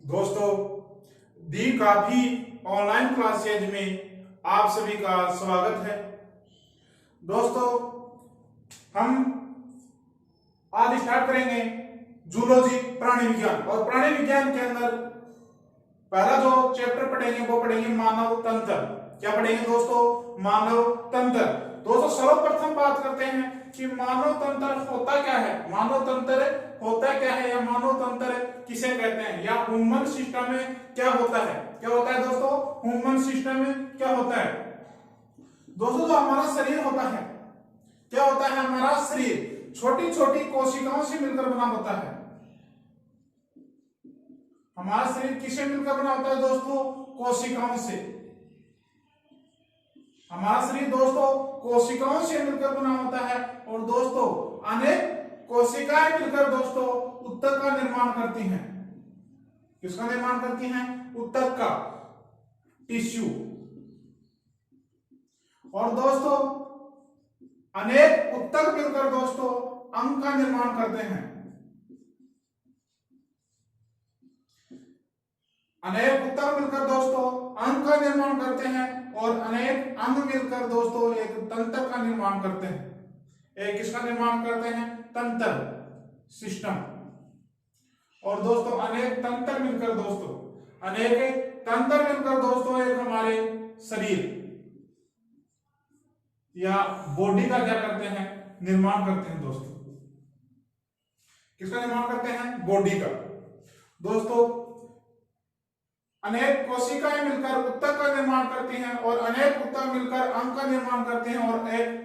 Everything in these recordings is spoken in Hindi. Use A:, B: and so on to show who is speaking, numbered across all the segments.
A: दोस्तों, दी काफी ऑनलाइन क्लासेज में आप सभी का स्वागत है। दोस्तों, हम आज स्टार्ट करेंगे जूलॉजी प्राणी विज्ञान। और प्राणी विज्ञान के अंदर पहला जो चैप्टर पढ़ेंगे वो पढ़ेंगे मानव तंत्र। क्या पढ़ेंगे दोस्तों? मानव तंत्र। दोस्तों, सर्वप्रथम बात करते हैं कि मानव तंत्र होता क्या है, मानव तंत्र होता क्या है, या मानव तंत्र किसे कहते हैं, या ह्यूमन सिस्टम में क्या होता है। क्या होता है दोस्तों? ह्यूमन सिस्टम में क्या होता है? दोस्तों, जो हमारा शरीर होता है, क्या होता है? हमारा शरीर छोटी छोटी कोशिकाओं से मिलकर बना होता है। हमारा शरीर किससे मिलकर बना होता है दोस्तों? कोशिकाओं से। हमारा शरीर दोस्तों कोशिकाओं से मिलकर बना होता है। और दोस्तों, अनेक कोशिकाएं मिलकर दोस्तों ऊतक का निर्माण करती हैं। किसका निर्माण करती हैं? ऊतक का, टिश्यू। और दोस्तों, अनेक ऊतक मिलकर दोस्तों अंग का निर्माण करते हैं। अनेक ऊतक मिलकर दोस्तों अंग का निर्माण करते हैं, और अनेक अंग मिलकर दोस्तों एक तंत्र का निर्माण करते हैं। एक किसका निर्माण करते हैं? तंत्र, सिस्टम। और दोस्तों, अनेक तंत्र मिलकर दोस्तों एक हमारे शरीर या बॉडी का क्या करते हैं? निर्माण करते हैं दोस्तों। किसका निर्माण करते हैं? बॉडी का। दोस्तों, अनेक कोशिकाएं मिलकर ऊतक का निर्माण करती हैं, और अनेक ऊतक मिलकर अंग का निर्माण करते हैं, और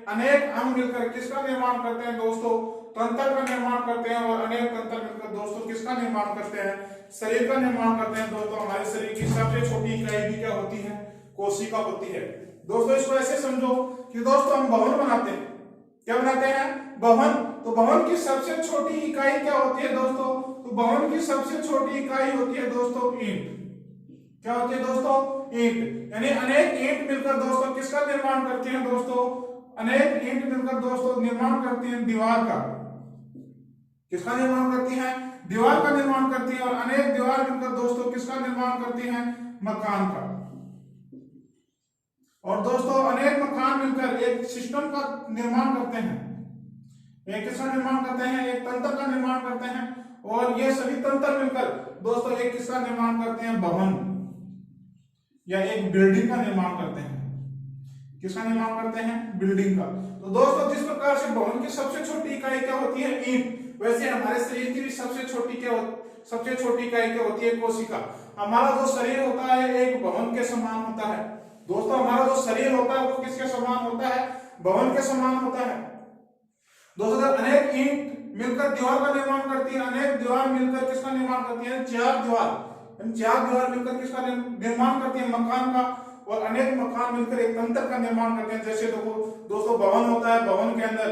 A: अनेक अंग मिलकर किसका निर्माण करते हैं दोस्तों? तंत्र का निर्माण करते हैं। और अनेक तंत्र मिलकर दोस्तों किसका निर्माण करते हैं? शरीर का निर्माण करते हैं। दोस्तों, हमारे शरीर की सबसे छोटी इकाई भी क्या होती है? कोशिका होती है। दोस्तों, इसको ऐसे समझो कि दोस्तों हम भवन बनाते हैं। क्या बनाते हैं? भवन। तो भवन की सबसे छोटी इकाई क्या होती है दोस्तों? तो भवन की सबसे छोटी इकाई होती है दोस्तों ईंट। क्या होती है दोस्तों? ईंट। यानी अनेक ईंट मिलकर दोस्तों किसका निर्माण करती हैं दोस्तों? अनेक ईंट मिलकर दोस्तों निर्माण करती हैं दीवार का। किसका निर्माण करती हैं? दीवार का निर्माण करती हैं। और अनेक दीवार मिलकर दोस्तों किसका निर्माण करती हैं? मकान का। और दोस्तों, अनेक मकान मिलकर एक सिस्टम का निर्माण करते हैं। एक किसका निर्माण करते हैं? एक तंत्र का निर्माण करते हैं। और ये सभी तंत्र मिलकर दोस्तों एक किसका निर्माण करते हैं? भवन या एक बिल्डिंग का निर्माण करते हैं। किसका निर्माण करते हैं? बिल्डिंग का। तो दोस्तों, जिस प्रकार से भवन की सबसे छोटी इकाई क्या होती है? ईंट, वैसे हमारे शरीर की भी सबसे छोटी इकाई क्या होती है? कोशिका। हमारा जो शरीर होता है एक भवन के समान होता है। दोस्तों, हमारा जो शरीर होता है वो किसके समान होता है? भवन के समान होता है। दोस्तों, जब अनेक ईंट मिलकर दीवार का निर्माण करती है, अनेक दीवार मिलकर किसका निर्माण करती है? चार दीवार मिलकर किसका निर्माण करती है? मकान का। और अनेक मकान मिलकर एक तंत्र का निर्माण करते हैं। जैसे देखो दोस्तों, भवन होता है, भवन के अंदर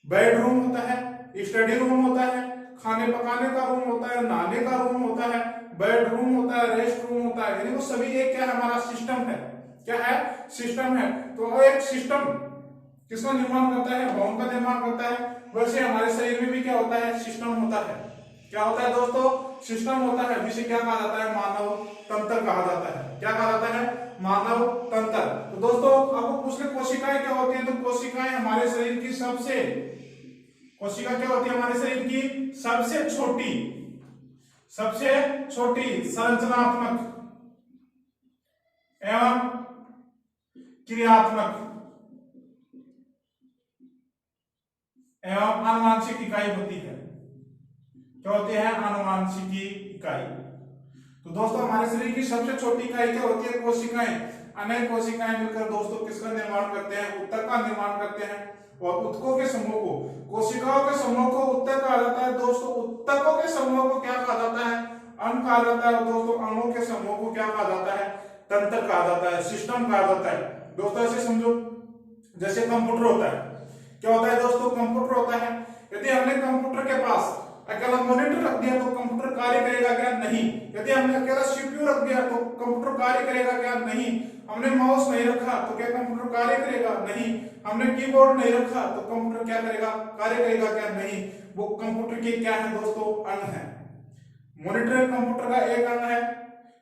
A: बेडरूम होता है, स्टडी रूम होता है, खाने पकाने का रूम होता है, नहाने का रूम होता है, बेडरूम होता है, रेस्ट रूम होता है। यानी वो सभी एक क्या है? हमारा सिस्टम है। क्या है? सिस्टम है। तो एक सिस्टम किसका निर्माण करता है? भवन का निर्माण करता है। वैसे हमारे शरीर में भी क्या होता है? सिस्टम होता है। क्या होता है दोस्तों? सिस्टम होता है, जिसे क्या कहा जाता है? मानव तंत्र कहा जाता है। क्या कहा जाता है? मानव तंत्र। तो दोस्तों, आपको पूछ ले कोशिकाएं क्या होती है? तो कोशिकाएं हमारे शरीर की कोशिका क्या होती है? हमारे शरीर की सबसे छोटी संरचनात्मक एवं क्रियात्मक एवं आनुवांशिक इकाई होती है। क्या होती है? आनुवांशिकी इकाई। तो दोस्तों, हमारे शरीर की सबसे छोटी इकाई क्या होती है? कोशिकाएं। अनेक कोशिकाएं मिलकर दोस्तों किसका निर्माण करते हैं? ऊतक का निर्माण करते हैं। और ऊतकों के समूह को, कोशिकाओं के समूह को ऊतक कहा जाता है। दोस्तों, ऊतकों के समूह को क्या कहा जाता है? अंग कहा जाता है। और दोस्तों, अंगों के समूह को क्या कहा जाता है? तंत्र कहा जाता है, सिस्टम कहा जाता है। दोस्तों, ऐसे समझो जैसे कंप्यूटर होता है। क्या होता है दोस्तों? कंप्यूटर होता है। यदि हमने कंप्यूटर के पास अकेला मॉनिटर रख दिया तो कंप्यूटर कार्य करेगा क्या? नहीं। यदि हमने अकेला सीपीयू रख दिया तो कंप्यूटर कार्य करेगा क्या? नहीं। हमने माउस नहीं रखा तो क्या कंप्यूटर कार्य करेगा? नहीं। हमने कीबोर्ड नहीं रखा तो कंप्यूटर क्या करेगा? कार्य करेगा क्या? नहीं। वो कंप्यूटर के क्या है दोस्तों? अंग है। मॉनिटर कंप्यूटर का एक अंग है,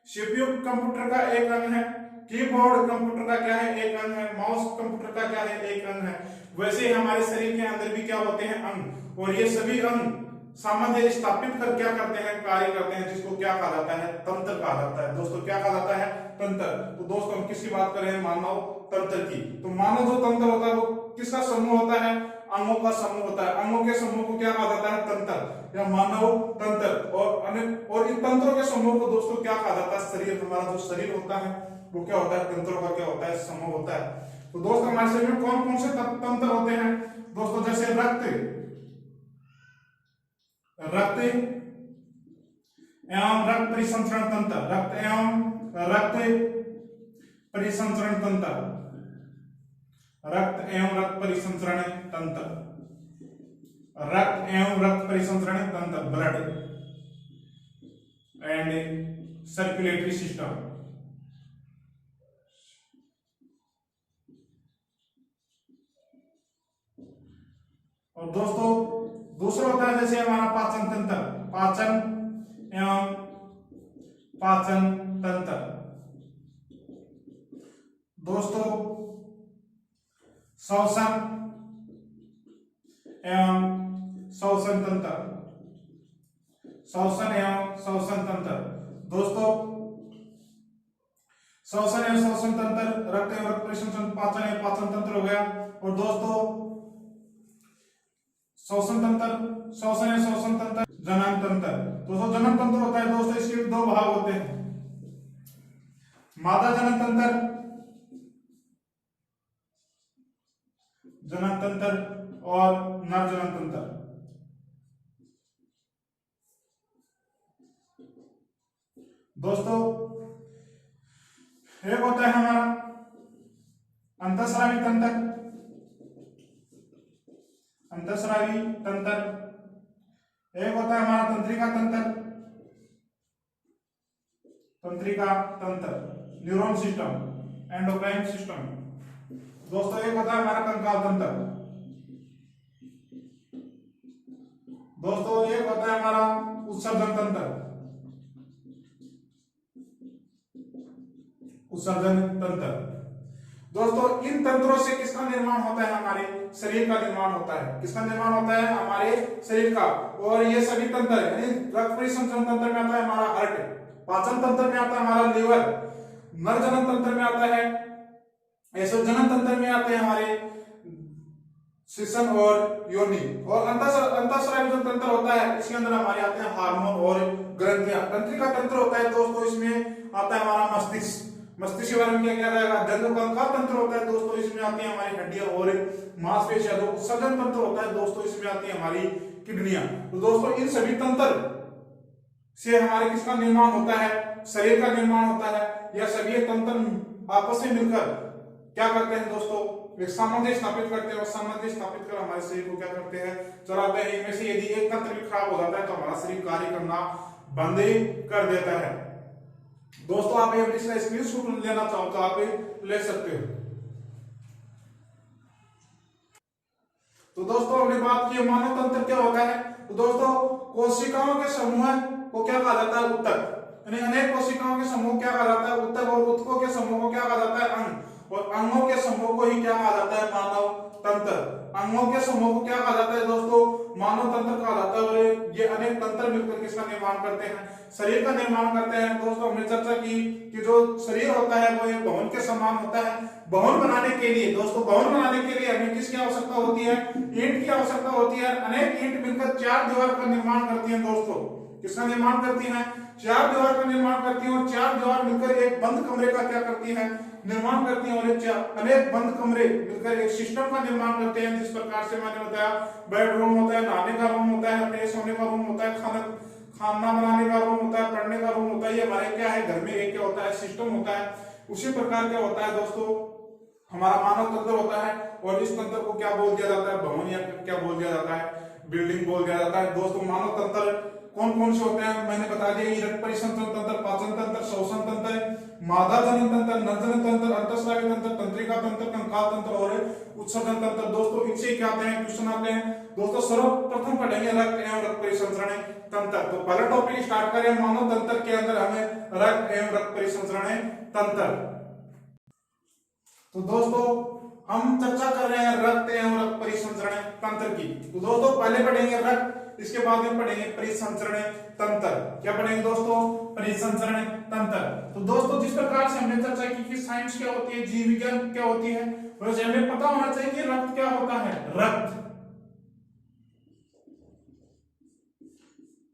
A: सीपीयू कंप्यूटर का एक अंग है, कीबोर्ड कंप्यूटर का क्या है, एक अंग है, माउस कंप्यूटर का क्या है, एक अंग है। वैसे ही हमारे शरीर के अंदर भी क्या होते हैं, अंग, और ये सभी अंग सामंजस्य स्थापित कर क्या करते हैं, कार्य करते हैं, जिसको क्या कहा जाता है, तंत्र कहा जाता है। दोस्तों क्या कहा जाता है, तंत्र। तो दोस्तों हम किसकी बात कर रहे हैं, मानव तंत्र की। तो मानव जो तंत्र होता है वो किसका समूह होता है, अंगों का समूह होता है। अंगों के समूह को क्या कहा जाता है, तंत्र या मानव तंत्र। और इन तंत्रों के समूह को दोस्तों क्या कहा जाता है, शरीर। हमारा जो शरीर होता है वो क्या होता है, तंत्रों का क्या होता है, समूह होता है। तो दोस्तों हमारे शरीर में कौन कौन से तंत्र होते हैं दोस्तों, जैसे रक्त एवं रक्त परिसंचरण तंत्र, रक्त एवं रक्त परिसंचरण तंत्र, रक्त एवं रक्त परिसंचरण तंत्र, रक्त एवं रक्त परिसंचरण तंत्र, ब्लड एंड सर्कुलेटरी सिस्टम। और दोस्तों दूसरा होता है जैसे हमारा पाचन तंत्र, पाचन एवं पाचन तंत्र। दोस्तों श्वसन एवं श्वसन तंत्र, श्वसन एवं श्वसन तंत्र। दोस्तों श्वसन एवं श्वसन तंत्र, रक्त एवं रक्त परिसंचरण, पाचन एवं पाचन तंत्र हो गया। और दोस्तों श्वसन तंत्र, श्वसन एवं श्वसन तंत्र, जनन तंत्र। दोस्तों जनन तंत्र होता है दोस्तों, इसके दो भाग होते हैं, मादा जनन तंत्र, जनन तंत्र और नर जनन तंत्र। दोस्तों एक होता है हमारा अंतःस्रावी तंत्र, अंतःस्रावी तंत्र। एक होता है हमारा तंत्रिका तंत्र, तंत्रिका तंत्र, न्यूरॉन सिस्टम, एंडोक्राइन सिस्टम। दोस्तों एक होता है हमारा कंकाल तंत्र। दोस्तों एक होता है हमारा उत्सर्जन तंत्र, उत्सर्जन तंत्र। दोस्तों इन तंत्रों से किसका निर्माण होता है, हमारे शरीर का निर्माण होता है। किसका निर्माण होता है, हमारे शरीर का। और ये सभी तंत्र यानी रक्त परिसंचरण तंत्र में आता है हमारा हार्ट, पाचन तंत्र में आता है हमारा लीवर, नर जनन तंत्र में आता है, ऐसे जनन तंत्र में आते हैं हमारे श्वसन और योनि। और अंतःस्रावी जो तंत्र होता है इसके अंदर हमारे आते हैं हार्मोन और ग्रंथियां। तंत्रिका तंत्र होता है दोस्तों, इसमें आता है हमारा मस्तिष्क, मस्तिष्क के बारे में क्या क्या रहेगा। कंकाल तंत्र होता है दोस्तों, इसमें आती है हमारी हड्डियां और मांसपेशियां। उत्सर्जन तंत्र होता है दोस्तों, इसमें आती है हमारी किडनियां। तो दोस्तों इन सभी तंत्र से हमारे किसका निर्माण होता है, शरीर का निर्माण होता है। यह सभी तंत्र आपस में मिलकर क्या करते हैं दोस्तों, एक सामंजस्य स्थापित करते हैं। और सामंजस्य स्थापित कर हमारे शरीर को क्या करते हैं, चलाते हैं। इनमें से यदि एक तंत्र भी खराब हो जाता है तो हमारा शरीर कार्य करना बंद कर देता है। दोस्तों आप इसका स्क्रीनशॉट लेना चाहो तो आप ले सकते हो। तो दोस्तों हमने बात की मानव तंत्र क्या होता है। तो दोस्तों कोशिकाओं के समूह को क्या कहा जाता है, ऊतक। यानी अनेक कोशिकाओं के समूह क्या कहा जाता है, ऊतक। और ऊतकों के समूह को क्या कहा जाता है, अंग। और अंगों के समूह को ही क्या कहा जाता है, मानव तंत्र। अंगों के समूह को क्या कहा जाता है दोस्तों, मानव तंत्र कहा जाता है। और ये अनेक तंत्र मिलकर किसका निर्माण करते हैं, शरीर का निर्माण करते हैं। दोस्तों हमने चर्चा की कि जो शरीर होता है वो एक भवन के समान होता है। भवन बनाने के लिए दोस्तों, भवन बनाने के लिए हमें किसकी आवश्यकता होती है, ईंट की आवश्यकता होती है। अनेक ईंट मिलकर चार दीवार का निर्माण करती है दोस्तों। किसका निर्माण करती है, चार दीवार का निर्माण करती है। और चार दीवार मिलकर एक बंद कमरे का क्या करती है, निर्माण करती है। और अनेक बंद कमरे मिलकर एक सिस्टम का निर्माण करते हैं। जिस प्रकार से मैंने बताया, बेडरूम होता है, नहाने का रूम होता है, अपने सोने का रूम होता है, खाना बनाने का रूम होता है, पढ़ने का रूम होता है। ये हमारे क्या है, घर में एक क्या होता है, सिस्टम होता है। उसी प्रकार क्या होता है दोस्तों, हमारा मानव तंत्र होता है। और इस तंत्र को क्या बोल दिया जाता है, भवन या क्या बोल दिया जाता है, बिल्डिंग बोल दिया जाता है। दोस्तों मानव तंत्र कौन कौन से होते हैं मैंने बता दिया। ये रक्त परिसंचरण तंत्र, पाचन तंत्र, श्वसन तंत्र, मादा जनित तंत्र, नरजनित तंत्र, अंतःस्रावी तंत्र, तंत्रिका तंत्र, कंकाल तंत्र और उत्सर्जन तंत्र। दोस्तों इनसे क्या आते हैं क्वेश्चन आते हैं। दोस्तों सर्वप्रथम पढ़ेंगे रक्त एवं रक्त परिसंचरण तंत्र। तो पहला टॉपिक स्टार्ट करें मानव तंत्र के अंदर हमें रक्त एवं रक्त परिसंचरण तंत्र। तो दोस्तों हम चर्चा कर रहे हैं रक्त एवं रक्त परिसंचरण तंत्र की। तो दोस्तों पहले पढ़ेंगे रक्त, इसके बाद में पढ़ेंगे परिसंचरण तंत्र। क्या पढ़ेंगे दोस्तों? परिसंचरण तंत्र। तो दोस्तों जिस प्रकार से हमने चर्चा की कि साइंस क्या होती है, जीव विज्ञान क्या होती है, वैसे हमें पता होना चाहिए कि रक्त क्या होता है। रक्त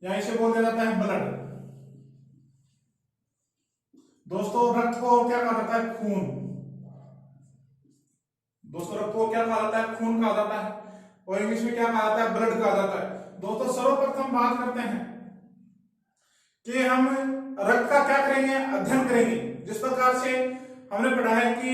A: या इसे बोल दिया जाता है ब्लड। दोस्तों रक्त को क्या कहा जाता है? खून। दोस्तों रक्त को क्या कहा जाता है? खून कहा जाता है। और इंग्लिश में क्या कहा जाता है? ब्लड कहा जाता है। दोस्तों सर्वप्रथम बात करते हैं कि हम रक्त का क्या करेंगे? अध्ययन करेंगे। जिस प्रकार से हमने पढ़ा है कि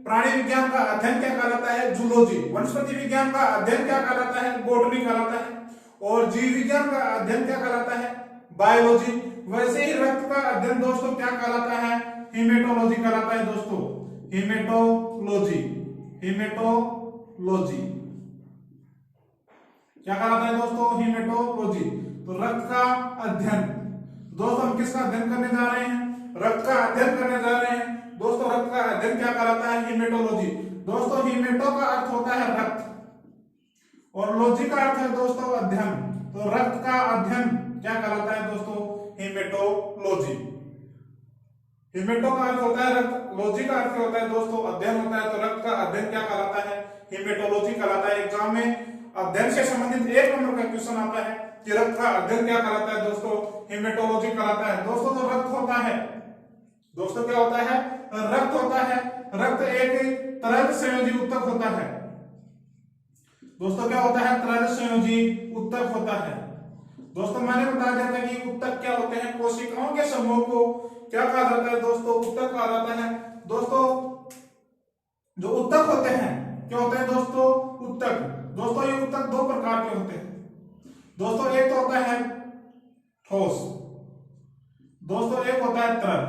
A: प्राणी विज्ञान का अध्ययन क्या कहलाता है? जूलॉजी। वनस्पति विज्ञान का अध्ययन क्या कहलाता है? बॉटनी कहलाता है। और जीव विज्ञान का अध्ययन क्या कहलाता है? बायोलॉजी। वैसे ही रक्त का अध्ययन दोस्तों क्या कहलाता है? हीमेटोलॉजी कहलाता है दोस्तों। हीमेटोलॉजी। हीमेटोलॉजी क्या कहलाता है दोस्तों? हीमेटोलॉजी। तो रक्त का अध्ययन। दोस्तों हम किसका अध्ययन करने जा रहे हैं? रक्त का अध्ययन करने जा रहे हैं। दोस्तों रक्त का अध्ययन क्या कहलाता है? हीमेटोलॉजी। दोस्तों हीमेटो का अर्थ होता है रक्त और लॉजी का अर्थ है दोस्तों अध्ययन। तो रक्त का अध्ययन क्या कहलाता है दोस्तों? हीमेटोलॉजी। हीमेटो का अर्थ होता है रक्त, लॉजी का अर्थ होता है दोस्तों अध्ययन होता है। तो रक्त का अध्ययन क्या कहलाता है? हीमेटोलॉजी कहलाता है। एग्जाम में अध्ययन से संबंधित 1 नंबर का क्वेश्चन आता है कि रक्त का अध्ययन क्या कहलाता है दोस्तों? हीमेटोलॉजी कहलाता है। दोस्तों जो रक्त होता है, दोस्तों क्या होता है? रक्त होता है। रक्त एक तरल संयोजी उत्तक होता है। दोस्तों क्या होता है? तरल संयोजी उत्तक होता है। दोस्तों मैंने बता दिया था कि उत्तक क्या होते हैं? कोशिकाओं के समूह को क्या कहा जाता है दोस्तों? उत्तक कहा जाता है। दोस्तों जो उत्तक होते हैं क्या होते हैं दोस्तों? उत्तक। दोस्तों ये उत्तक 2 प्रकार के होते हैं। दोस्तों एक तो होता है ठोस, दोस्तों एक होता है तरल।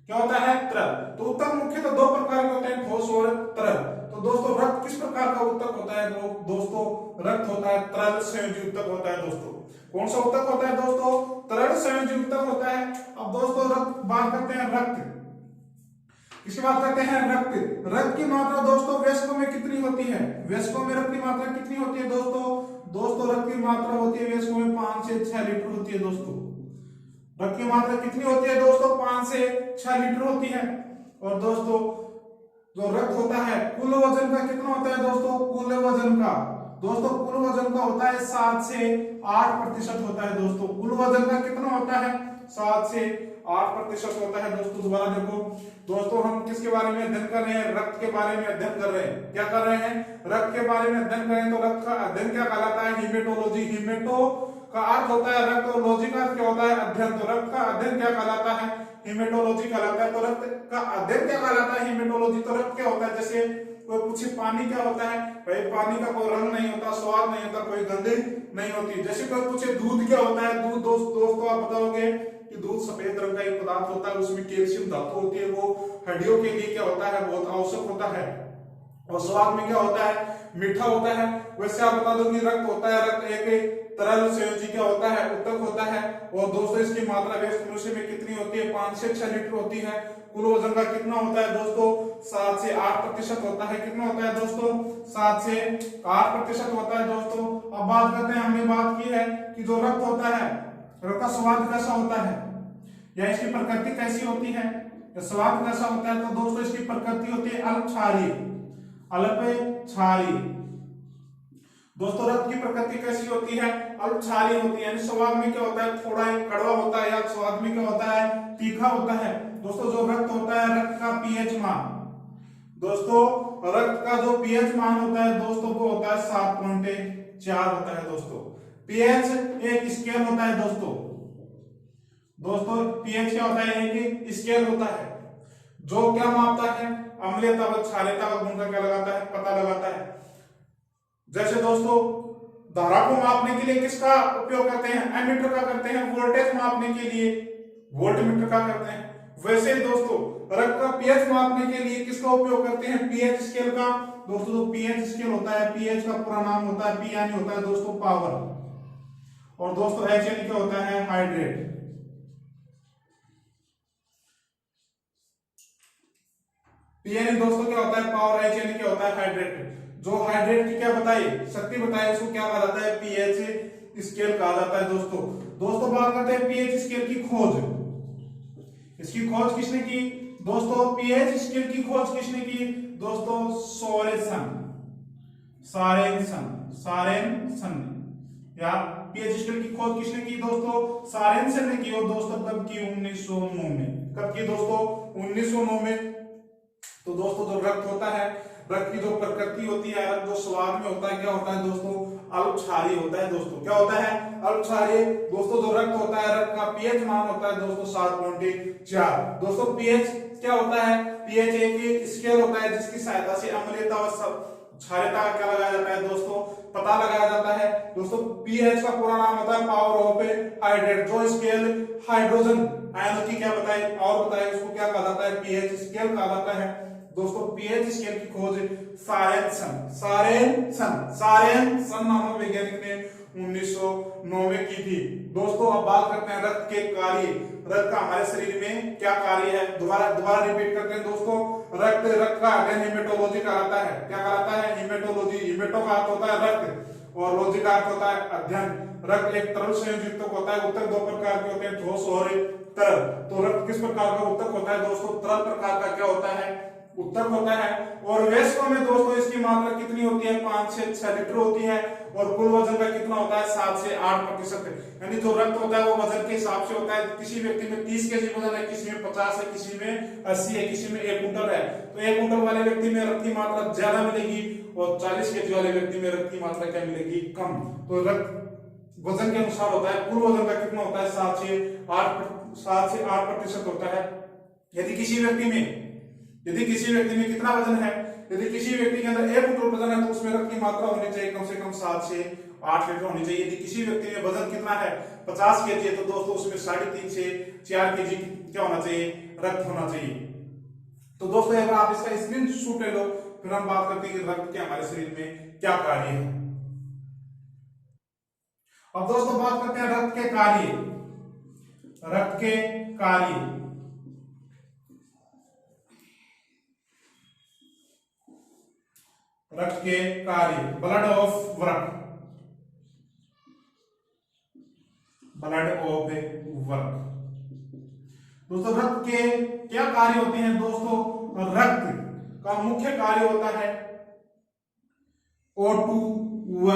A: क्या होता है? तरल। तो उत्तक मुख्यतः 2 प्रकार के होते हैं, ठोस और तरल। तो दोस्तों रक्त किस प्रकार का उत्तक होता है? दोस्तों रक्त होता है तरल संयोजी उत्तक होता है। दोस्तों कौन सा उत्तक होता है दोस्तों? तरल संयोजी उत्तक होता है। अब दोस्तों रक्त बात करते हैं रक्त, इसकी बात करते हैं रक्त। रक्त की मात्रा दोस्तों वयस्कों में कितनी होती है? वयस्कों में रक्त की मात्रा कितनी होती है दोस्तों? दोस्तों रक्त की मात्रा होती है वयस्कों में 5 से 6 लीटर होती है। दोस्तों रक्त की मात्रा कितनी होती है दोस्तों? 5 से 6 लीटर होती है। और दोस्तों जो रक्त होता है कुल वजन का कितना होता है दोस्तों? कुल वजन का दोस्तों कुल वजन का होता है 7 से 8% होता है। दोस्तों कुल वजन का कितना होता है? 7 से 8% होता है। दोस्तों दोबारा देखो, दोस्तों हम किसके बारे में अध्ययन कर रहे हैं? रक्त के बारे में अध्ययन कर रहे हैं। क्या कर रहे हैं? रक्त के बारे में अध्ययन कर रहे हैं। तो रक्त का अध्ययन क्या कहलाता है? हीमेटोलॉजी। हीमेटो का अर्थ होता है रक्त और लॉजी का अर्थ क्या होता है? अध्ययन। तो रक्त का अध्ययन क्या कहलाता है? हीमेटोलॉजी कहलाता है। तो रक्त का अध्ययन क्या कहलाता है? हीमेटोलॉजी। तो रक्त क्या होता है? जैसे कोई पूछे पानी क्या होता है, भाई पानी का कोई रंग नहीं होता, स्वाद नहीं होता, कोई गंध नहीं होती। जैसे कोई पूछे दूध क्या होता है, दूध दोस्तों आप बताओगे कि दूध सफेद रंग का एक पदार्थ होता है, उसमें कैल्शियम धातु होती है, वो हड्डियों के लिए क्या होता है? बहुत आवश्यक होता है। और स्वाद में क्या होता है? मीठा होता है। वैसे आप बता दो कि रक्त होता है, रक्त एक तरल संयोजी क्या होता है? उत्तक होता है। और दोस्तों इसकी मात्रा व्यस्त मनुष्य में कितनी होती है? 5 से 6 लीटर होती है। कुल वजन का कितना होता है दोस्तों? 7 से 8% होता है। कितना होता है दोस्तों? 7 से 8% होता है। दोस्तों अब बात करते हैं, हमने बात की है कि जो रक्त होता है, रक्त का स्वाद कैसा होता है या इसकी प्रकृति कैसी होती है, स्वाद कैसा होता है? तो दोस्तों इसकी प्रकृति होती है अल्पक्षारीय। अल्पक्षारीय। दोस्तों रक्त की प्रकृति कैसी होती है? अल्पक्षारीय होती है। यानी स्वाद में क्या होता है? थोड़ा कड़वा होता है, या स्वाद में क्या होता है? तीखा होता है। दोस्तों जो रक्त होता है, रक्त का पीएच मान, दोस्तों रक्त का जो पीएच मान होता है दोस्तों वो होता है 7.4 होता है। दोस्तों पीएच एक स्केल होता है। दोस्तों पीएच क्या होता है? एक स्केल होता है जो क्या मापता है? अम्लीयता व क्षारीयता का गुण का क्या लगाता है? पता लगाता है। जैसे दोस्तों धारा को मापने के लिए किसका उपयोग करते हैं? एमीटर का करते हैं। वोल्टेज मापने के लिए वोल्टमीटर का करते हैं। वैसे दोस्तों रक्त का पीएच मापने के लिए किसका उपयोग करते हैं? पीएच स्केल का। दोस्तों जो पीएच स्केल होता है, पीएच का पूरा नाम होता है, पी यानी होता है दोस्तों पावर, और दोस्तों एच यानी क्या होता है? हाइड्रेट। पी यानी दोस्तों क्या होता है? पावर। एच यानी क्या होता है? हाइड्रेट। जो हाइड्रेट की क्या बताई? शक्ति बताई, उसको क्या कहा जाता है? पीएच स्केल कहा जाता है। दोस्तों बात करते हैं पीएच स्केल की खोज। इसकी खोज किसने की? दोस्तों पीएच स्केल की खोज किसने की? दोस्तों सारेनसन या पीएच स्केल की खोज किसने की? दोस्तों सारेनसन ने की। और दोस्तों कब की? 1909 में। कब की दोस्तों? 1909 में। तो दोस्तों जो रक्त होता है, रक्त की जो प्रकृति होती है, रक्त जो स्वाद में होता है, क्या होता है दोस्तों? अल्पक्षारीय होता है। दोस्तों क्या होता है? अल्पक्षारीय। दोस्तों जो रक्त होता है, रक्त का पीएच मान होता है दोस्तों 7.4। दोस्तों पीएच क्या होता है? पीएच एक स्केल होता है जिसकी सहायता से अम्लीयता और क्षारीयता का क्या लगाया जाता है दोस्तों? पता लगाया जाता है। दोस्तों पीएच का पूरा नाम होता है पावर ऑफ हाइड्रेट। जो स्केल हाइड्रोजन आयनों की क्या बताए और बताए, उसको क्या कहा जाता है? पीएच स्केल कहा जाता है। दोस्तों पीएच स्केल की खोज सारेनसन नामक वैज्ञानिक ने 1909 में की थी। दोस्तों अब बात करते हैं रक्त के कार्य। रक्त का हमारे शरीर में क्या कार्य है? दोबारा रिपीट करते हैं दोस्तों। रक्त का अध्ययन हेमेटोलॉजी कराता है। क्या कराता है? हेमेटोलॉजी। हेमेटो का अर्थ होता है रक्त और लॉजी का अर्थ होता है अध्ययन। रक्त एक तरल संयोजक होता है। उत्तक दो प्रकार के होते हैं, ठोस और तरल। तो रक्त किस प्रकार का उत्तक होता है दोस्तों? तरल प्रकार का क्या होता है? उत्तक होता है। और वयस्कों में दोस्तों इसकी मात्रा कितनी होती है? 5 से 6 लीटर होती है। और कुल वजन का कितना होता है? 7 से 8%। यानी जो रक्त होता है वो वजन के हिसाब से होता है। किसी व्यक्ति में 30 केजी वजन है, किसी में 50 है, किसी में 80 है, किसी में 1 कुंटल है। तो 1 कुंटल वाले व्यक्ति में रक्त की मात्रा ज्यादा मिलेगी और 40 केजी वाले व्यक्ति में रक्त की मात्रा क्या मिलेगी? कम। तो रक्त वजन के अनुसार होता है। कुल वजन का कितना होता है? 7 से 8% होता है। यदि किसी व्यक्ति में कितना वजन है? यदि किसी व्यक्ति के अंदर 1 कुंटल वजन है तो उसमें रक्त की मात्रा होनी चाहिए कम से कम 7 से 8 लीटर होनी चाहिए। यदि किसी व्यक्ति में वजन कितना है? 50 केजी है, तो दोस्तों उसमें 3.5 से 4 केजी क्या होना चाहिए? रक्त होना चाहिए। तो दोस्तों एक बार आप इसका स्क्रीनशॉट ले लो, फिर हम बात करते हैं कि रक्त के हमारे शरीर में क्या कार्य है। अब दोस्तों बात करते हैं रक्त के कार्य। रक्त के कार्य ब्लड ऑफ वर्क। दोस्तों रक्त के क्या कार्य होते हैं? दोस्तों रक्त का मुख्य कार्य होता है O2 व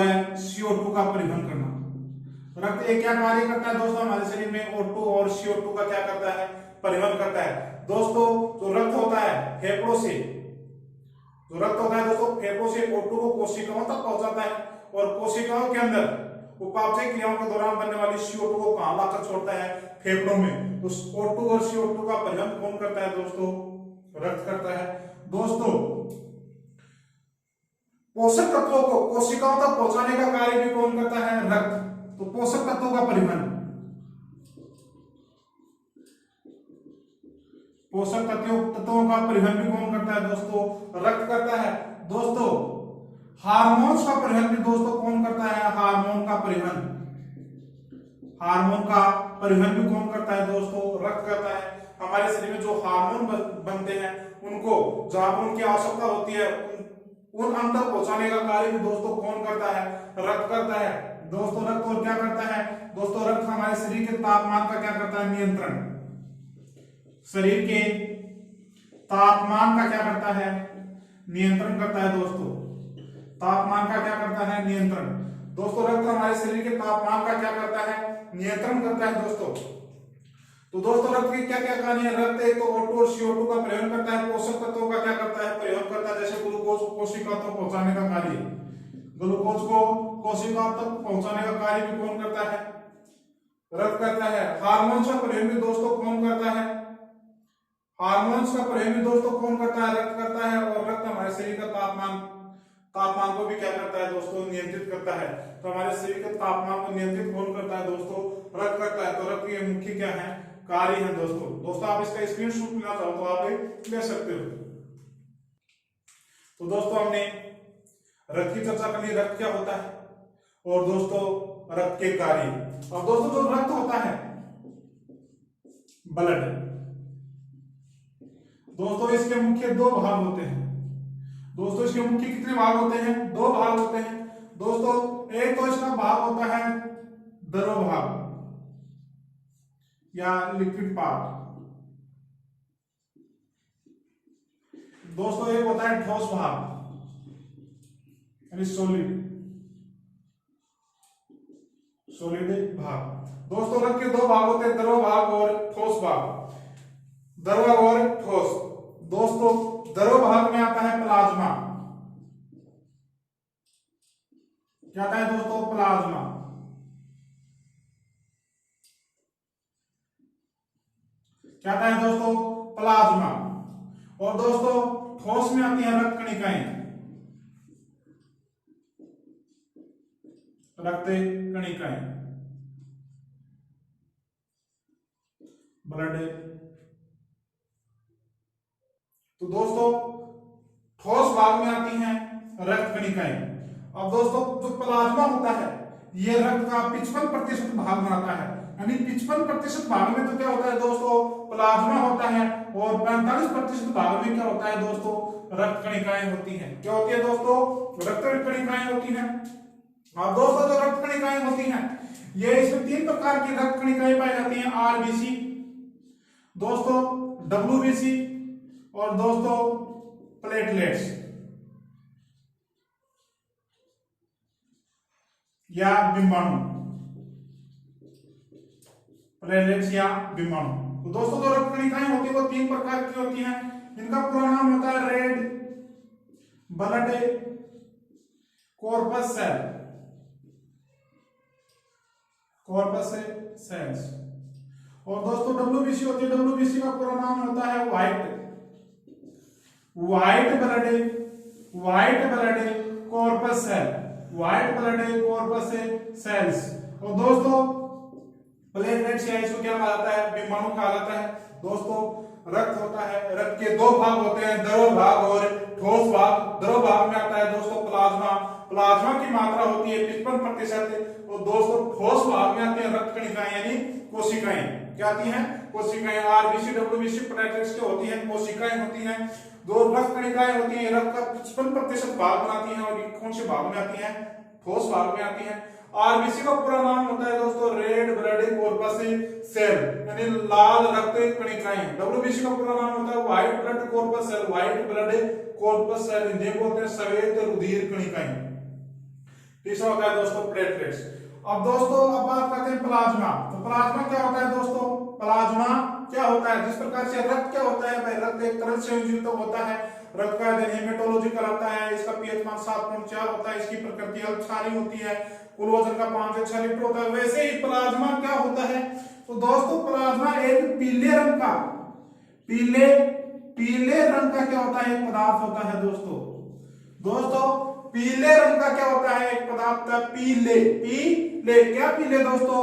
A: CO2 का परिवहन करना। रक्त एक क्या कार्य करता है दोस्तों? हमारे शरीर में O2 और CO2 का क्या करता है? परिवहन करता है। दोस्तों जो रक्त होता है फेफड़ों से, फेफड़ों से O2 को कोशिकाओं तक पहुंचाता है और कोशिकाओं के अंदर उपापचय क्रियाओं के दौरान बनने वाली CO2 को कहां लाकर छोड़ता है? फेफड़ों में। तो O2 और CO2 का परिवहन कौन करता है दोस्तों? रक्त करता है। दोस्तों पोषक तत्वों को कोशिकाओं तक पहुंचाने का कार्य भी कौन करता है? रक्त। तो पोषक तत्वों का परिवहन, तत्वों का परिवहन भी कौन करता है दोस्तों? रक्त करता है। दोस्तों हार्मोन्स का परिवहन भी दोस्तों कौन करता है? हार्मोन का परिवहन भी कौन करता है दोस्तों? रक्त करता है। हमारे शरीर में जो हार्मोन बनते हैं उनको जहां पर उनकी आवश्यकता होती है उन अंग तक पहुंचाने का कार्य भी दोस्तों कौन करता है? रक्त करता है। दोस्तों रक्त और क्या करता है? दोस्तों रक्त हमारे शरीर के तापमान का क्या करता है? नियंत्रण। शरीर के तापमान का क्या करता है? नियंत्रण करता है। दोस्तों तापमान का क्या करता है? नियंत्रण। दोस्तों रक्त हमारे शरीर के तापमान का क्या करता है? नियंत्रण करता है। दोस्तों तो दोस्तों रक्त की क्या क्या कार्य है? रक्त एक तो O2 और CO2 का परिवहन करता है। पोषक तत्वों का क्या करता है? परिवहन करता है। जैसे ग्लूकोज को कोशिका तक पहुंचाने का कार्य, ग्लूकोज को कोशिका तक पहुंचाने का कार्य भी कौन करता है? रक्त करता है। हार्मोन्स का परिवहन भी दोस्तों कौन करता है? हार्मोन्स का परिवहन भी दोस्तों कौन करता है? रक्त करता है। और रक्त हमारे शरीर का तापमान को भी क्या करता है दोस्तों, नियंत्रित करता है। तो हमारे शरीर के तापमान को नियंत्रित कौन करता है दोस्तों, रक्त करता है। तो रक्त के मुख्य क्या है, कार्य है दोस्तों आप इसका स्क्रीनशॉट लेना चाहो तो आप ले सकते हो। तो दोस्तों हमने रक्त की चर्चा कर ली, रक्त क्या होता है और दोस्तों रक्त के कार्य। अब दोस्तों जो रक्त होता है, ब्लड, दोस्तों इसके मुख्य दो भाग होते हैं। दोस्तों इसके मुख्य कितने भाग होते हैं, दो भाग होते हैं दोस्तों। एक तो इसका भाग होता है द्रव भाग या लिक्विड पार्ट, दोस्तों एक होता है ठोस भाग यानी सॉलिड भाग। दोस्तों रक्त के दो भाग होते हैं, द्रव भाग और ठोस भाग, द्रव और ठोस। दोस्तों द्रव भाग में आता है प्लाज्मा, क्या आता है दोस्तों, प्लाज्मा। क्या आता है दोस्तों, प्लाज्मा। और दोस्तों ठोस में आती है रक्त कणिकाएं, रक्त कणिकाएं, ब्लड। तो दोस्तों ठोस भाग में आती हैं रक्त कणिकाएं। अब दोस्तों जो प्लाज्मा होता है ये रक्त का 55% भाग बनाता है, यानी 55% भाग में तो क्या होता है दोस्तों, प्लाज्मा होता है, और 45% भाग में क्या होता है दोस्तों, रक्त कणिकाएं होती हैं। क्या होती है दोस्तों, रक्त कणिकाएं होती हैं। अब दोस्तों जो रक्त कणिकाएं होती हैं ये इसमें 3 प्रकार की रक्त कणिकाएं पाई जाती हैं, आरबीसी दोस्तों, डब्ल्यूबीसी और दोस्तों प्लेटलेट्स या बिंबाणु, प्लेटलेट्स या बिंबाणु। तो दोस्तों जो रक्त कणिकाएं होती है वो 3 प्रकार की होती हैं। इनका पूरा नाम होता है red blood corpuscle, corpuscles. और दोस्तों डब्ल्यूबीसी होती है, डब्ल्यूबीसी का पूरा नाम होता है white blood corpuscle, white blood corpuscles. और दोस्तों प्लेटलेट्स या इसको क्या कहा जाता है, बिंबाणु कहा जाता है। दोस्तों रक्त होता है, रक्त के 2 भाग होते हैं, द्रव भाग और ठोस भाग। द्रव भाग में आता है दोस्तों प्लाज्मा, प्लाज्मा की मात्रा होती है 55%। और दोस्तों ठोस भाग में आते हैं रक्त कणिकाएं यानी कोशिकाएं। क्या आती हैं, कोशिकाएं। आरबीसी डब्ल्यूबीसी प्लेटलेट्स की होती हैं, कोशिकाएं होती हैं। जो रक्त कणिकाएं होती हैं रक्त का 55% भाग बनाती हैं, और कौन से भाग में आती हैं, ठोस भाग में आती हैं। आरबीसी का पूरा नाम होता है दोस्तों रेड ब्लड कॉर्पस सेल यानी लाल रक्त कणिकाएं। डब्ल्यूबीसी का पूरा नाम होता है white blood corpuscle, white blood corpuscle, इन्हें बोलते हैं श्वेत रुधिर कणिकाएं। तीसरा होता है दोस्तों प्लेटलेट्स। अब दोस्तों अब बात करते हैं प्लाज्मा। तो प्लाज्मा क्या होता है दोस्तों, प्लाज्मा क्या होता है, जिस प्रकार से रक्त क्या होता है भाई, रक्त एक तरल संयुक्त होता है। रक्त का हेमेटोलॉजी कराता है, इसका पीएच मान 7.4 होता है, इसकी प्रकृति अल्पक्षारीय होती है, कुल वजन का 5 से 6 लीटर होता है। वैसे ही प्लाज्मा क्या होता है, तो दोस्तों प्लाज्मा एक पीले रंग का क्या होता है, एक पदार्थ होता है दोस्तों पीले रंग का क्या होता है, एक पदार्थ है पीले क्या पीले दोस्तों,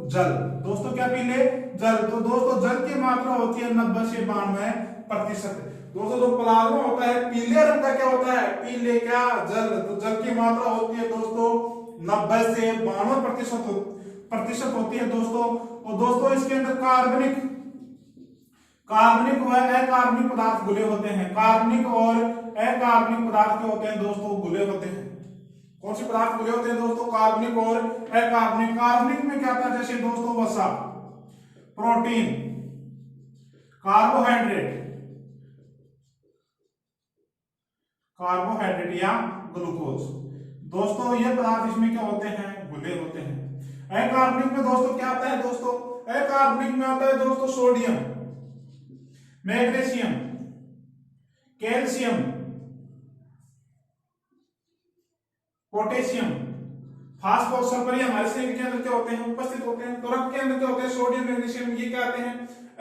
A: जल। दोस्तों क्या पीले, जल। तो दोस्तों जल की मात्रा होती है 90 से 92%। दोस्तों जो प्लाज्मा होता है पीले रंग का क्या होता है, पीले क्या, जल। तो जल की मात्रा होती है दोस्तों 90 से 92% होती है दोस्तों। और दोस्तों इसके अंदर कार्बनिक व अकार्बनिक पदार्थ घुले होते हैं। कार्बनिक और अकार्बनिक पदार्थ क्या होते हैं दोस्तों, घुले होते हैं। कौन से पदार्थ घुले होते हैं दोस्तों, कार्बनिक और अकार्बनिक। कार्बनिक में क्या आता है, जैसे दोस्तों वसा, प्रोटीन, कार्बोहाइड्रेट या ग्लूकोज। दोस्तों ये पदार्थ इसमें क्या होते हैं, घुले होते हैं। अकार्बनिक में दोस्तों क्या आता है दोस्तों, अकार्बनिक में आता है दोस्तों sodium, magnesium, calcium, potassium, phosphorus, sulphur. ये हमारे शरीर के अंदर क्या होते हैं, उपस्थित होते हैं। तो रक्त के अंदर क्या होते हैं, सोडियम, मैग्नीशियम, ये क्या आते हैं,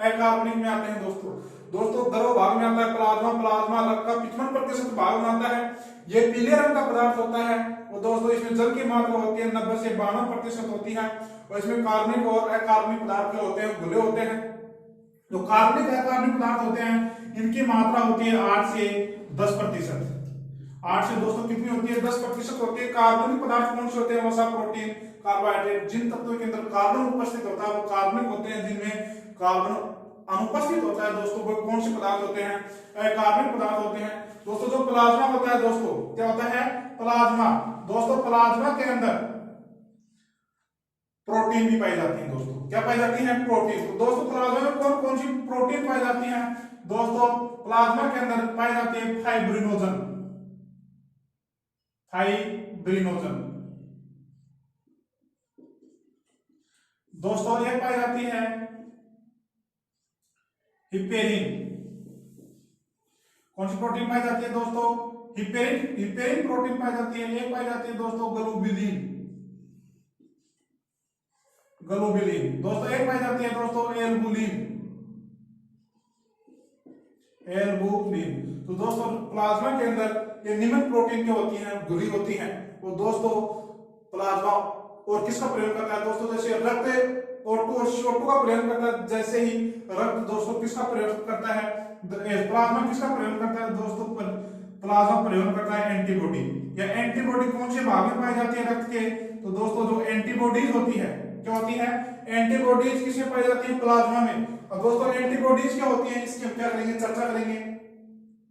A: अकार्बनिक में आते हैं दोस्तों। द्रव भाग में आता है प्लाज्मा, प्लाज्मा रक्त का 55% भाग बनाता है। ये पीले रंग का पदार्थ होता है। और दोस्तों इसमें जल की मात्रा होती है 90 से 92% होती है। और इसमें कार्बनिक और अकार्बनिक पदार्थ जो होते हैं घुले होते हैं। जो कार्बनिक अकार्बनिक पदार्थ होते हैं इनकी मात्रा होती है 8 से 10%। 8 से दोस्तों कितनी होती है? 10% होती है। कार्बनिक पदार्थ कौन से होते हैं? वसा, प्रोटीन, कार्बोहाइड्रेट। जिन तत्वों के अंदर कार्बन उपस्थित होता है वो कार्बनिक होते हैं। जिनमें कार्बन अनुपस्थित होता है दोस्तों वो कौन से पदार्थ होते हैं? अकार्बनिक पदार्थ होते हैं। दोस्तों जो प्लाज्मा होता है दोस्तों, क्या होता है? प्लाज्मा। दोस्तों प्लाज्मा के अंदर प्रोटीन भी पाई जाती है दोस्तों। क्या पाई जाती है? प्रोटीन। तो दोस्तों प्लाज्मा में कौन कौन सी प्रोटीन पाई जाती है? दोस्तों प्लाज्मा के अंदर पाई जाती है फाइब्रिनोजन। फाइब्रिनोजन दोस्तों ये पाई जाती है हिपेरिन। कौन सी प्रोटीन पाई जाती है दोस्तों? हिपेरिन। हिपेरिन प्रोटीन पाई जाती है। एक पाई जाती है दोस्तों ग्लोबुलिन। ग्लोबुलिन दोस्तों एक पाई जाती है दोस्तों एल्बुलिन। एल्बुलिन। तो दोस्तों प्लाज्मा के अंदर ये निम्न प्रोटीन क्या होती हैं? घुली होती हैं। और दोस्तों प्लाज्मा और किसका प्रयोग करता है दोस्तों? जैसे रक्त O2 और CO2 का प्रयोग करता है। जैसे ही रक्त दोस्तों किसका प्रयोग करता है? प्लाज्मा किसका प्रयोग करता है दोस्तों? प्लाज्मा प्रयोग करता है एंटीबॉडी। या एंटीबॉडी कौन से भाग में पाई जाती है रक्त के? तो दोस्तों जो एंटीबॉडीज होती है, क्या होती है? एंटीबॉडीज किसमें पाई जाती है? प्लाज्मा में। और दोस्तों एंटीबॉडीज क्या होती है इसकी हम क्या करेंगे? चर्चा करेंगे,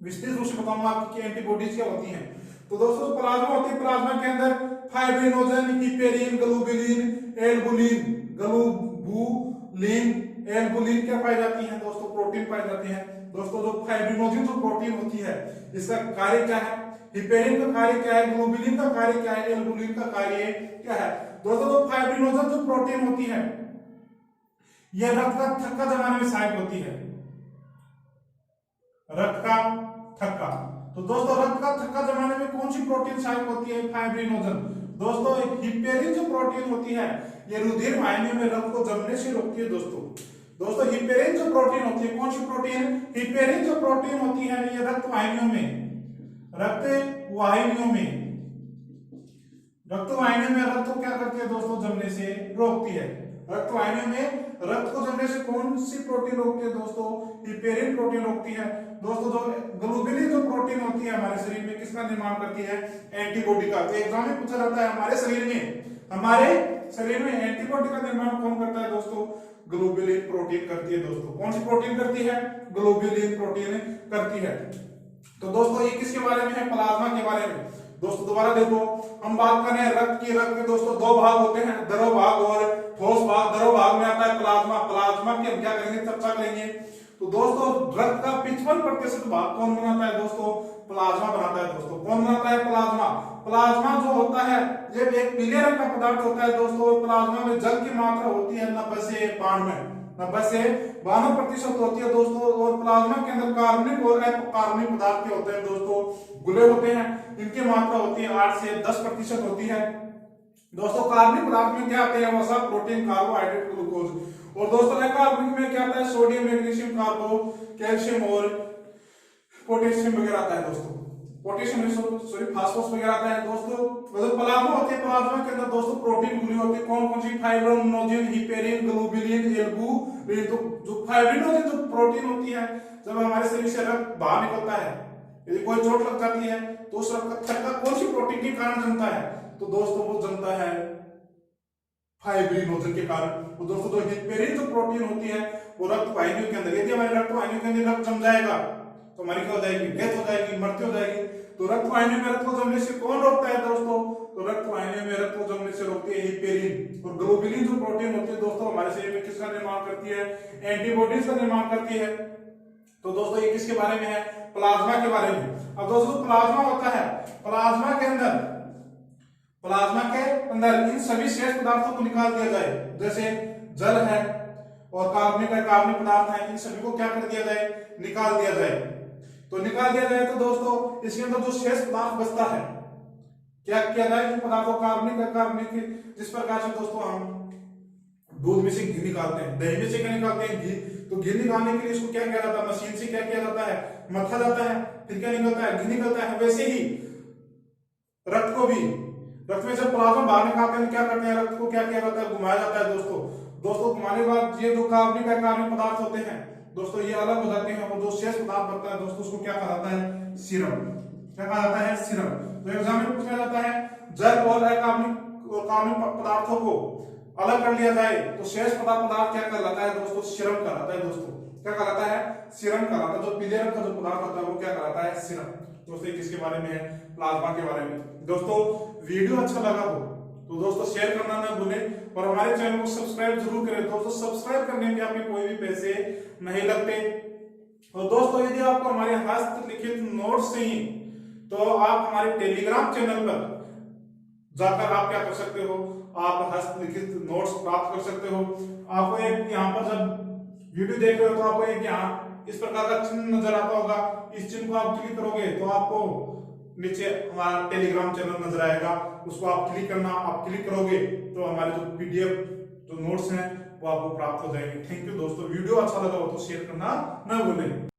A: विस्तृत रूप से बताऊंगा आपको कि एंटीबॉडीज क्या होती हैं। तो दोस्तों प्लाज्मा होती है, प्लाज्मा के अंदर फाइब्रिनोजन, हिपेरिन, ग्लोबुलिन, एल्बुलिन, ग्लोबुलिन, एल्बुलिन क्या पाई जाती है दोस्तों? प्रोटीन पाई जाती है। दोस्तों जो फाइब्रिनोजन जो प्रोटीन होती है इसका कार्य क्या है? हिपेरिन का कार्य क्या है? ग्लोबुलिन का कार्य क्या है? एल्बुलिन का कार्य क्या है? दोस्तों जो फाइब्रिनोजन जो प्रोटीन होती है यह रक्त का थक्का जमाने में सहायक होती है। रक्त का थक्का। तो दोस्तों रक्त का थक्का जमाने में कौन सी प्रोटीन सहायक होती है? फाइब्रिनोजन। दोस्तों हिपेरिन जो प्रोटीन होती है ये रुधिर वाहिनियों में रक्त को जमने से रोकती है दोस्तों हिपेरिन जो प्रोटीन होती है, कौन सी प्रोटीन? हिपेरिन जो प्रोटीन होती है ये रक्त वाहिनियों में रक्त को क्या करती है दोस्तों? जमने से रोकती है। रक्त वाहिनियों में रक्त को जमने से कौन सी प्रोटीन रोकती है दोस्तों? हिपेरिन प्रोटीन रोकती है। दोस्तों जो ग्लोबुलिन जो प्रोटीन होती है हमारे शरीर में किसका निर्माण करती है? एंटीबॉडी का। तो एग्जाम में पूछा जाता है हमारे शरीर में एंटीबॉडी का निर्माण कौन करता है दोस्तों? ग्लोबुलिन प्रोटीन करती है दोस्तों। कौन सी प्रोटीन करती है? ग्लोबुलिन प्रोटीन करती है। तो दोस्तों ये किसके बारे में है? प्लाज्मा के बारे में। दोस्तों दोबारा देखो, हम बात कर रहे हैं रक्त की। रक्त के दोस्तों दो भाग होते हैं, द्रव भाग और ठोस भाग। द्रव भाग में आता है प्लाज्मा। प्लाज्मा की हम क्या करेंगे? चर्चा करेंगे। तो दोस्तों रक्त का 55% भाग कौन बनाता है दोस्तों? प्लाज्मा बनाता है दोस्तों। कौन बनाता है? प्लाज्मा। प्लाज्मा जो होता है ये एक पीले रंग का पदार्थ होता है दोस्तों। प्लाज्मा में जल की मात्रा होती है 90 से 92% होती है दोस्तों। और प्लाज्मा के अंदर कार्बनिक और अकार्बनिक पदार्थ के होते हैं दोस्तों, घुले होते हैं। इनकी मात्रा होती है 8 से 10% होती है दोस्तों। कार्बनिक पदार्थ में क्या आते हैं? वसा, प्रोटीन, कार्बोहाइड्रेट, ग्लूकोज। और दोस्तों अकार्बनिक में क्या आता है? सोडियम, मैग्नीशियम, कार्बो, कैल्शियम और पोटेशियम वगैरह आता है दोस्तों। फास्फोरस वगैरह आता है दोस्तों। प्लाज्मा होती है, प्लाज्मा के अंदर दोस्तों प्रोटीन घुली होती है। कौन कौन सी? Fibrinogen, heparin, globulin, albumin. तो जो फाइब्रिनोजन जो प्रोटीन होती है जब हमारे शरीर से रक्त बाहर निकलता है, यदि कोई चोट लग जाती है तो उस रक्त का थक्का कौन सी प्रोटीन के कारण जमता है? तो दोस्तों वो जमता है फाइब्रिनोजन के कारण। तो दोस्तों जो हिपेरिन जो प्रोटीन होती है वो रक्त वाहिनियों के अंदर, यदि हमारे रक्त वाहिनियों के अंदर रक्त जम जाएगा तो हमारी क्या हो जाएगी? डेथ हो जाएगी, मृत्यु हो जाएगी। तो रक्त वाहिनियों में रक्त को जमने से कौन रोकता है दोस्तों? तो रक्त वाहिनियों में रक्त को जमने से रोकती है हिपेरिन। और ग्लोबुलिन जो प्रोटीन होती है दोस्तों हमारे शरीर में किसका निर्माण करती है? एंटीबॉडीज का निर्माण करती है। तो दोस्तों ये किसके बारे में है? प्लाज्मा के बारे में। अब दोस्तों प्लाज्मा होता है, प्लाज्मा के अंदर इन सभी शेष पदार्थों को निकाल दिया जाए। जैसे जल है और कार्बनिक पदार्थ है, इन सभी को क्या कर दिया जाए? निकाल दिया जाए। तो निकाल दिया जाए तो दोस्तों इसके अंदर जो शेष पदार्थ बचता है क्या किया जाए? इन पदार्थों कार्बनिक जिस प्रकार से दोस्तों हम दूध में से घी निकालते हैं, दही में से क्या निकालते हैं? घी। तो घी निकालने के लिए इसको क्या किया जाता है? मशीन से क्या किया जाता है? मथा जाता है, फिर क्या निकलता है? घी निकलता है। वैसे ही को भी, रक्त में जब प्लाज्मा बाहर निकालते हैं क्या करते हैं, रक्त को क्या किया जाता है, घुमाया जाता है दोस्तों घुमाने के बाद ये जो कार्बनिक पदार्थ होते हैं दोस्तों ये अलग हो जाते हैं, और जो शेष पदार्थ बनता है दोस्तों उसको क्या कहा जाता है, सीरम। क्या कहा जाता है, सीरम। तो एग्जाम में पूछा जाता है जल और कार्बनिक पदार्थों को अलग कर लिया जाए तो शेष पदार्थ क्या कहलाता है दोस्तों, सीरम कहलाता है। दोस्तों क्या कहलाता है, सीरम कहलाता है। जो पीले रंग का जो पदार्थ होता है वो क्या कहलाता है, सीरम। दोस्तों ये किसके बारे में है, प्लाज्मा के बारे में। दोस्तों वीडियो अच्छा लगा हो तो दोस्तों शेयर करना ना भूलें और हमारे चैनल को सब्सक्राइब जरूर करें। दोस्तों सब्सक्राइब करने में आपके कोई भी पैसे नहीं लगते। और दोस्तों यदि आपको हमारे हस्तलिखित नोट्स चाहिए तो आप हमारे टेलीग्राम चैनल पर जाकर आप क्या कर सकते हो, आप हस्तलिखित नोट्स प्राप्त कर सकते हो। आपको एक यहाँ पर जब वीडियो देख रहे हो तो आपको एक यहाँ इस प्रकार का चिन्ह नजर आता होगा, इस चिन्ह को आप क्लिक करोगे तो आपको नीचे हमारा टेलीग्राम चैनल नजर आएगा, उसको आप क्लिक करना। आप क्लिक करोगे तो हमारे जो पीडीएफ जो नोट्स हैं वो आपको प्राप्त हो जाएंगे। थैंक यू दोस्तों, वीडियो अच्छा लगा हो तो शेयर करना न भूलें।